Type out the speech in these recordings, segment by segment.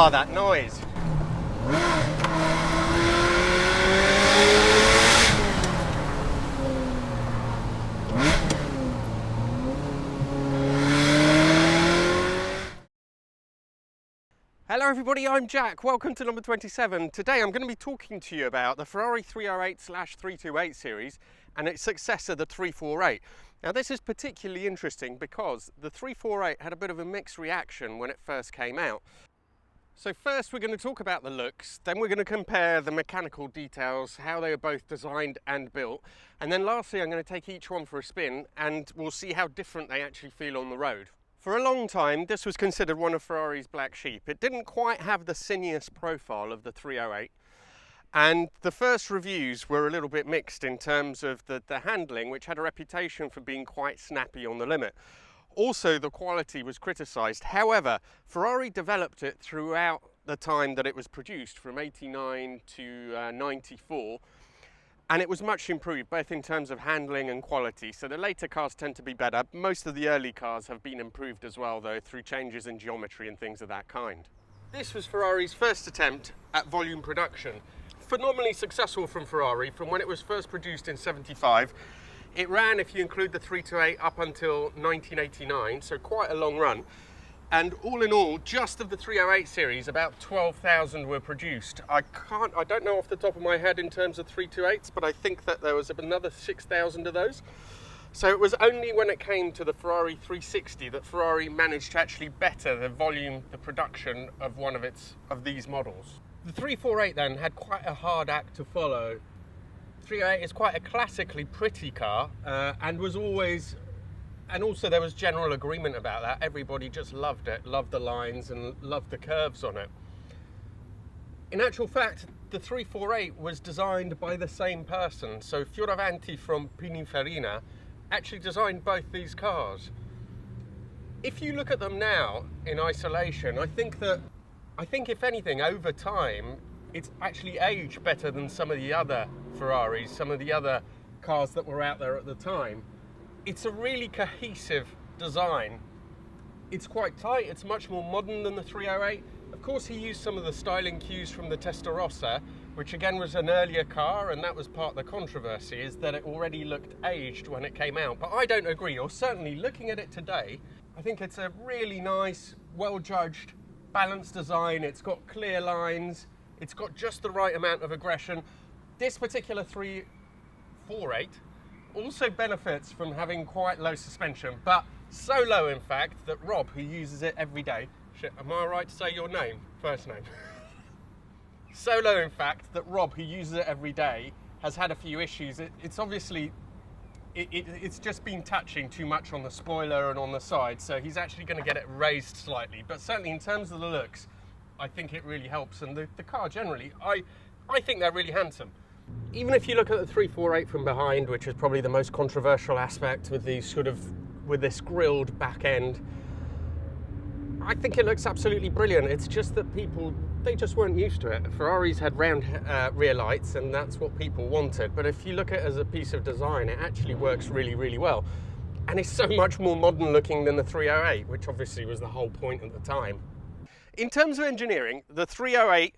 Ah, that noise. Hello everybody, I'm Jack. Welcome to number 27. Today I'm going to be talking to you about the Ferrari 308/328 series and its successor, the 348. Now this is particularly interesting because the 348 had a bit of a mixed reaction when it first came out. So first we're going to talk about the looks, then we're going to compare the mechanical details, how they are both designed and built, and then lastly I'm going to take each one for a spin and we'll see how different they actually feel on the road. For a long time, this was considered one of Ferrari's black sheep. It didn't quite have the sinuous profile of the 308, and the first reviews were a little bit mixed in terms of the handling, which had a reputation for being quite snappy on the limit. Also, the quality was criticised. However, Ferrari developed it throughout the time that it was produced, from 89 to 94, and it was much improved, both in terms of handling and quality. So the later cars tend to be better. Most of the early cars have been improved as well, though, through changes in geometry and things of that kind. This was Ferrari's first attempt at volume production. Phenomenally successful from Ferrari. From when it was first produced in 75, it ran, if you include the 328, up until 1989, so quite a long run. And all in all, just of the 308 series, about 12,000 were produced. I don't know off the top of my head in terms of 328s, but I think that there was another 6,000 of those. So it was only when it came to the Ferrari 360 that Ferrari managed to actually better the volume, the production of one of these models. The 348 then had quite a hard act to follow. 308 is quite a classically pretty car, and also there was general agreement about that. Everybody just loved it, loved the lines and loved the curves on it. In actual fact, the 348 was designed by the same person. So Fioravanti from Pininfarina actually designed both these cars. If you look at them now in isolation, I think if anything, over time, it's actually aged better than some of the other Ferraris, some of the other cars that were out there at the time. It's a really cohesive design. It's quite tight, it's much more modern than the 308. Of course, he used some of the styling cues from the Testarossa, which again was an earlier car, and that was part of the controversy, is that it already looked aged when it came out. But I don't agree, or certainly looking at it today, I think it's a really nice, well-judged, balanced design. It's got clear lines, it's got just the right amount of aggression. This particular 348 also benefits from having quite low suspension, but so low in fact that Rob, who uses it every day, am I right to say your name, first name? So low in fact that Rob, who uses it every day, has had a few issues. It's obviously, it's just been touching too much on the spoiler and on the side, so he's actually going to get it raised slightly, but certainly in terms of the looks, I think it really helps, and the car generally, I think they're really handsome. Even if you look at the 348 from behind, which is probably the most controversial aspect with this grilled back end, I think it looks absolutely brilliant. It's just that they just weren't used to it. Ferraris had round rear lights, and that's what people wanted. But if you look at it as a piece of design, it actually works really, really well. And it's so much more modern looking than the 308, which obviously was the whole point at the time. In terms of engineering, the 308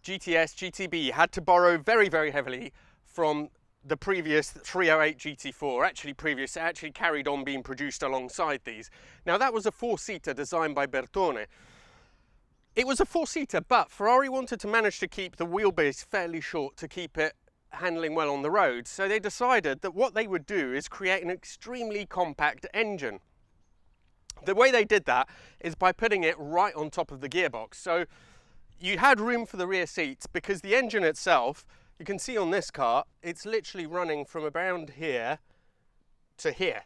GTS GTB had to borrow very, very heavily from the previous 308 GT4. It actually carried on being produced alongside these. Now that was a four-seater designed by Bertone. It was a four-seater, but Ferrari wanted to manage to keep the wheelbase fairly short to keep it handling well on the road. So they decided that what they would do is create an extremely compact engine. The way they did that is by putting it right on top of the gearbox. So you had room for the rear seats because the engine itself, you can see on this car, it's literally running from around here to here.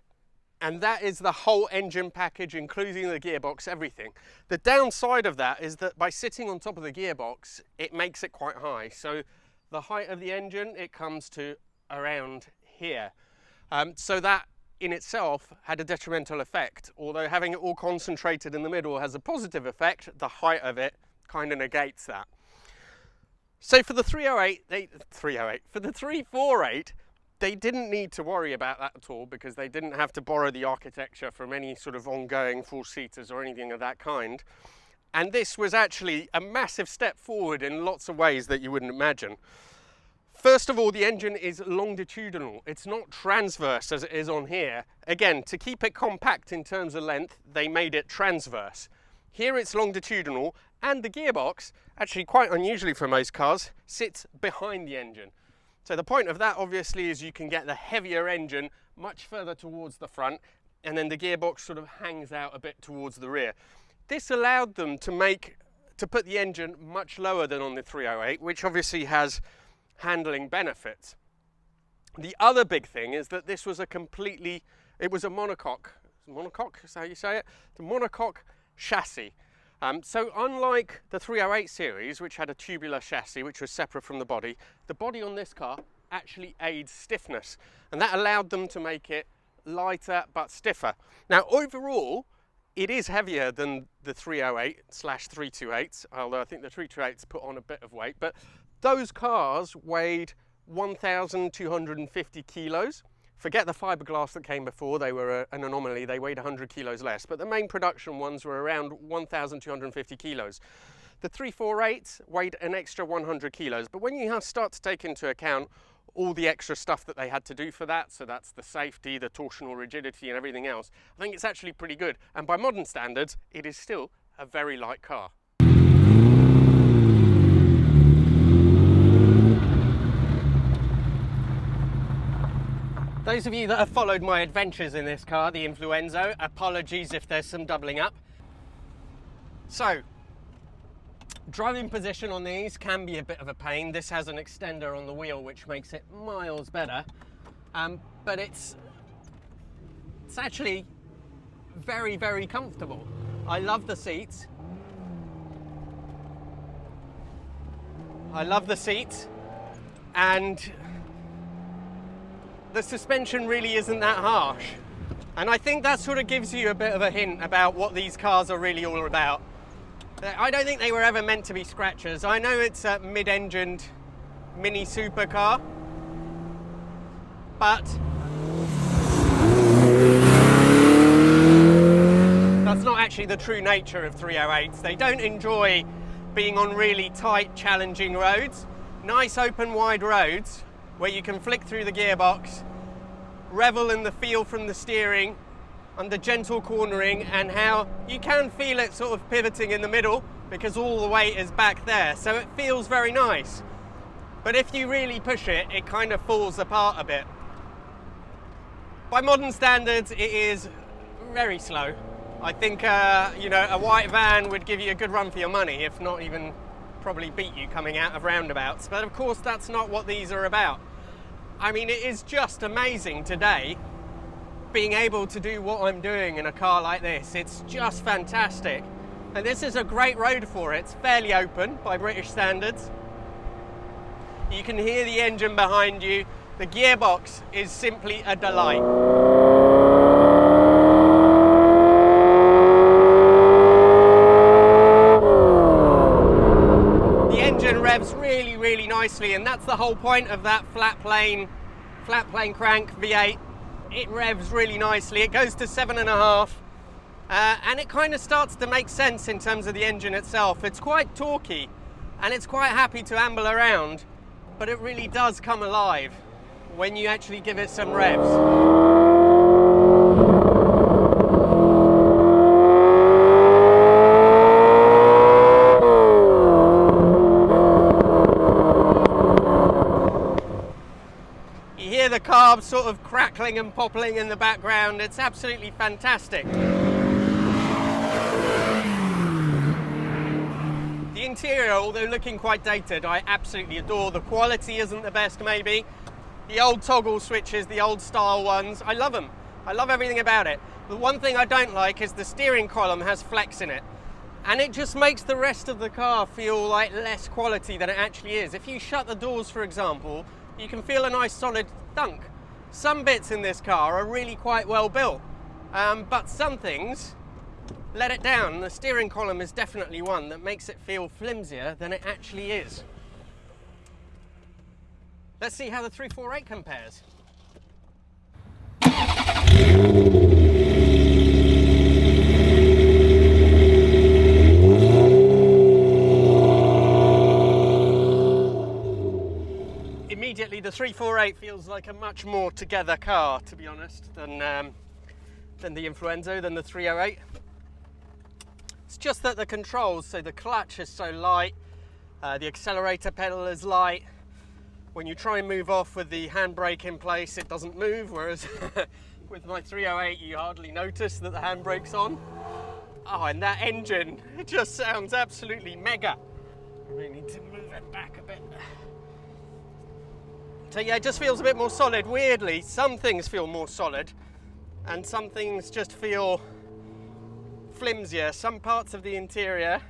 And that is the whole engine package, including the gearbox, everything. The downside of that is that by sitting on top of the gearbox, it makes it quite high. So the height of the engine, it comes to around here. So that in itself had a detrimental effect. Although having it all concentrated in the middle has a positive effect, the height of it kind of negates that. So for the 348, they didn't need to worry about that at all because they didn't have to borrow the architecture from any sort of ongoing four-seaters or anything of that kind. And this was actually a massive step forward in lots of ways that you wouldn't imagine. First of all, the engine is longitudinal. It's not transverse as it is on here. Again, to keep it compact in terms of length, they made it transverse. Here it's longitudinal, and the gearbox, actually quite unusually for most cars, sits behind the engine. So the point of that obviously is you can get the heavier engine much further towards the front, and then the gearbox sort of hangs out a bit towards the rear. This allowed them to put the engine much lower than on the 308, which obviously has handling benefits. The other big thing is that this was it was a monocoque. Monocoque is how you say it? The monocoque chassis. So unlike the 308 series, which had a tubular chassis, which was separate from the body on this car actually aids stiffness, and that allowed them to make it lighter but stiffer. Now overall, it is heavier than the 308/328s, although I think the 328s put on a bit of weight, but those cars weighed 1,250 kilos. Forget the fiberglass that came before, they were an anomaly, they weighed 100 kilos less, but the main production ones were around 1,250 kilos. The 348s weighed an extra 100 kilos, but when you start to take into account all the extra stuff that they had to do for that, so that's the safety, the torsional rigidity and everything else, I think it's actually pretty good. And by modern standards, it is still a very light car. Those of you that have followed my adventures in this car, the Influenzo, apologies if there's some doubling up. So, driving position on these can be a bit of a pain. This has an extender on the wheel which makes it miles better, but it's actually very, very comfortable. I love the seats. And the suspension really isn't that harsh. And I think that sort of gives you a bit of a hint about what these cars are really all about. I don't think they were ever meant to be scratchers. I know it's a mid-engined mini supercar, but that's not actually the true nature of 308s. They don't enjoy being on really tight, challenging roads. Nice open wide roads where you can flick through the gearbox, revel in the feel from the steering, under gentle cornering, and how you can feel it sort of pivoting in the middle because all the weight is back there, so it feels very nice. But if you really push it, it kind of falls apart a bit. By modern standards, it is very slow. I think you know, a white van would give you a good run for your money, if not even probably beat you coming out of roundabouts. But of course, that's not what these are about. I mean, it is just amazing today being able to do what I'm doing in a car like this. It's just fantastic. And this is a great road for it. It's fairly open by British standards. You can hear the engine behind you. The gearbox is simply a delight. The engine revs really, really nicely, and that's the whole point of that flat plane crank V8. It revs really nicely. It goes to 7.5, and it kind of starts to make sense in terms of the engine itself. It's quite torquey and it's quite happy to amble around, but it really does come alive when you actually give it some revs. The carbs sort of crackling and popping in the background. It's absolutely fantastic. The interior, although looking quite dated, I absolutely adore. The quality isn't the best maybe. The old toggle switches, the old style ones, I love them. I love everything about it. The one thing I don't like is the steering column has flex in it, and it just makes the rest of the car feel like less quality than it actually is. If you shut the doors, for example, you can feel a nice solid thunk. Some bits in this car are really quite well built, but some things let it down. The steering column is definitely one that makes it feel flimsier than it actually is. Let's see how the 348 compares. 348 feels like a much more together car, to be honest, than the Influenzo, than the 308. It's just that the controls, so the clutch is so light, the accelerator pedal is light. When you try and move off with the handbrake in place, it doesn't move, whereas with my 308 you hardly notice that the handbrake's on. Oh, and that engine, it just sounds absolutely mega. I really need to move it back a bit. So yeah, it just feels a bit more solid. Weirdly, some things feel more solid and some things just feel flimsier. Some parts of the interior,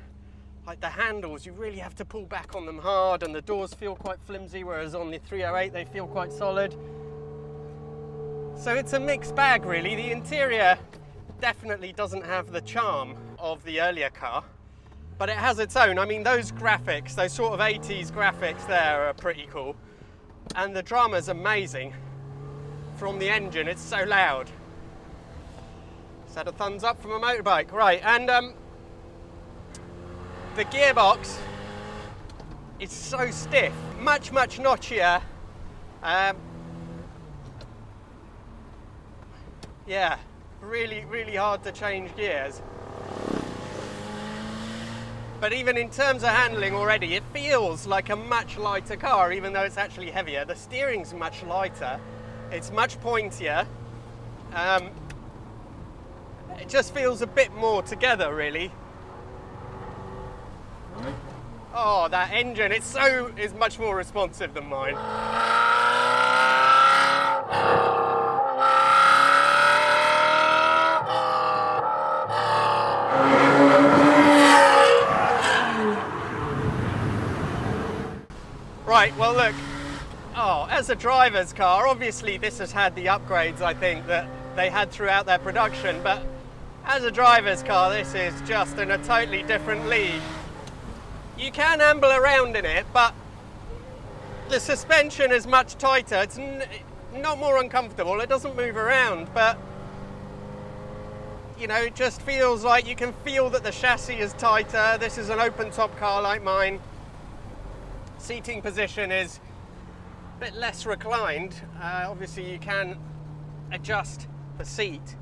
like the handles, you really have to pull back on them hard, and the doors feel quite flimsy, whereas on the 308 they feel quite solid. So it's a mixed bag really. The interior definitely doesn't have the charm of the earlier car, but it has its own. I mean, those graphics, those sort of 80s graphics there are pretty cool, and the drama's amazing. From the engine, it's so loud. Just had a thumbs up from a motorbike. Right, and the gearbox is so stiff, much notchier. Yeah, really hard to change gears. But even in terms of handling already, it feels like a much lighter car, even though it's actually heavier. The steering's much lighter, it's much pointier. It just feels a bit more together, really. Oh, that engine, it's much more responsive than mine. Right, well look, as a driver's car, obviously this has had the upgrades, I think, that they had throughout their production, but as a driver's car, this is just in a totally different league. You can amble around in it, but the suspension is much tighter. It's not more uncomfortable, it doesn't move around, but you know, it just feels like you can feel that the chassis is tighter. This is an open top car like mine. Seating position is a bit less reclined. Obviously you can adjust the seat.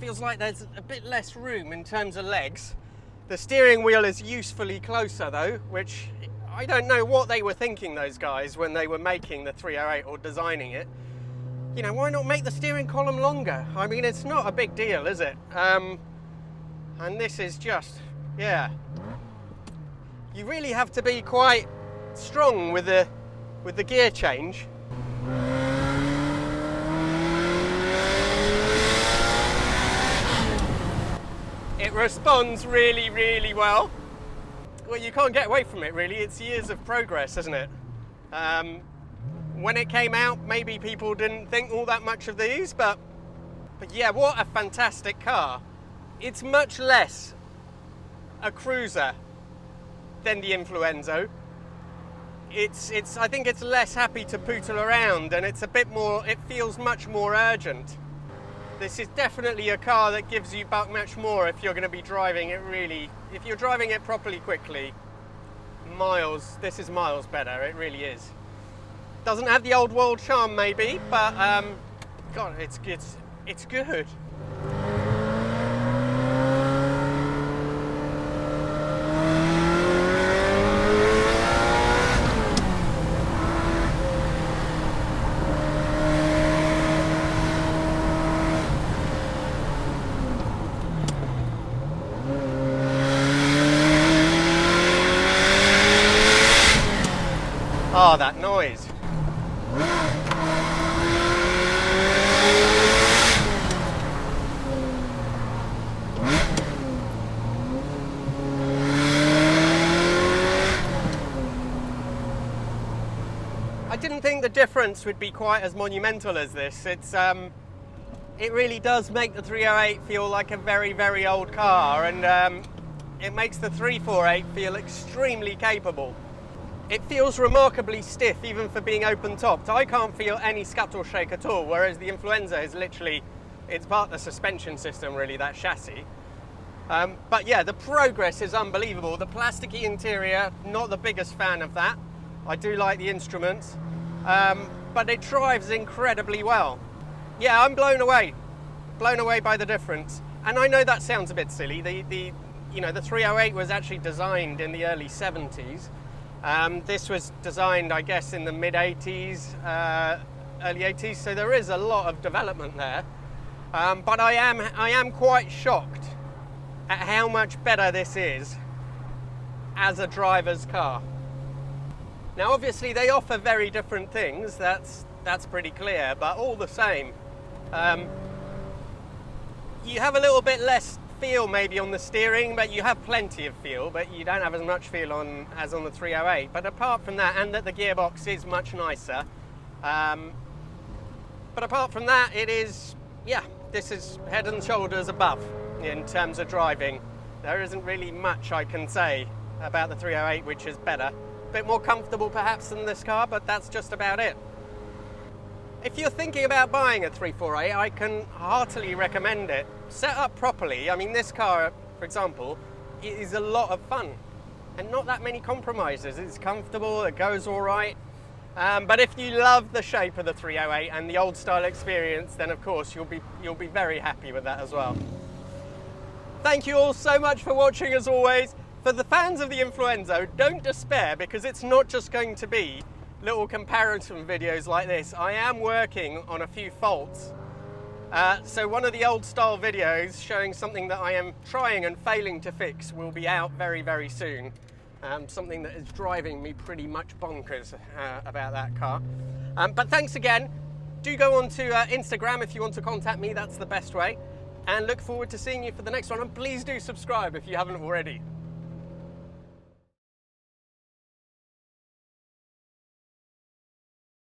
Feels like there's a bit less room in terms of legs. The steering wheel is usefully closer though, which I don't know what they were thinking, those guys, when they were making the 308 or designing it. You know, why not make the steering column longer? I mean, it's not a big deal, is it? And this is just, yeah. You really have to be quite strong with the gear change. It responds really well. Well, you can't get away from it really. It's years of progress, isn't it? When it came out, maybe people didn't think all that much of these, but yeah, what a fantastic car. It's much less a cruiser than the Influenzo. I think it's less happy to pootle around, and it's a bit more, it feels much more urgent. This is definitely a car that gives you much more if you're going to be driving it really, if you're driving it properly quickly. This is miles better, it really is. Doesn't have the old world charm maybe, but God, it's good. Oh, that noise. I didn't think the difference would be quite as monumental as this. It really does make the 308 feel like a very old car, and it makes the 348 feel extremely capable. It feels remarkably stiff even for being open-topped. I can't feel any scut or shake at all, whereas the Influenza is literally, it's part of the suspension system really, that chassis. But yeah, the progress is unbelievable. The plasticky interior, not the biggest fan of that. I do like the instruments. but it drives incredibly well. Yeah, I'm blown away by the difference. And I know that sounds a bit silly. The 308 was actually designed in the early 70s. This was designed, I guess, in the mid 80s, early 80s. So there is a lot of development there. But I am quite shocked at how much better this is as a driver's car. Now, obviously, they offer very different things. That's pretty clear. But all the same, you have a little bit less feel maybe on the steering, but you have plenty of feel, but you don't have as much feel as on the 308. But apart from that, and that the gearbox is much nicer, but apart from that, it is, yeah, this is head and shoulders above in terms of driving. There isn't really much I can say about the 308 which is better. A bit more comfortable perhaps than this car, but that's just about it. If you're thinking about buying a 348, I can heartily recommend it. Set up properly. I mean, this car, for example, is a lot of fun and not that many compromises. It's comfortable, it goes all right. But if you love the shape of the 308 and the old style experience, then of course you'll be very happy with that as well. Thank you all so much for watching as always. For the fans of the Influenzo, don't despair, because it's not just going to be little comparison videos like this. I am working on a few faults. So one of the old style videos showing something that I am trying and failing to fix will be out very, very soon. Something that is driving me pretty much bonkers about that car. But thanks again. Do go on to Instagram if you want to contact me. That's the best way. And look forward to seeing you for the next one. And please do subscribe if you haven't already.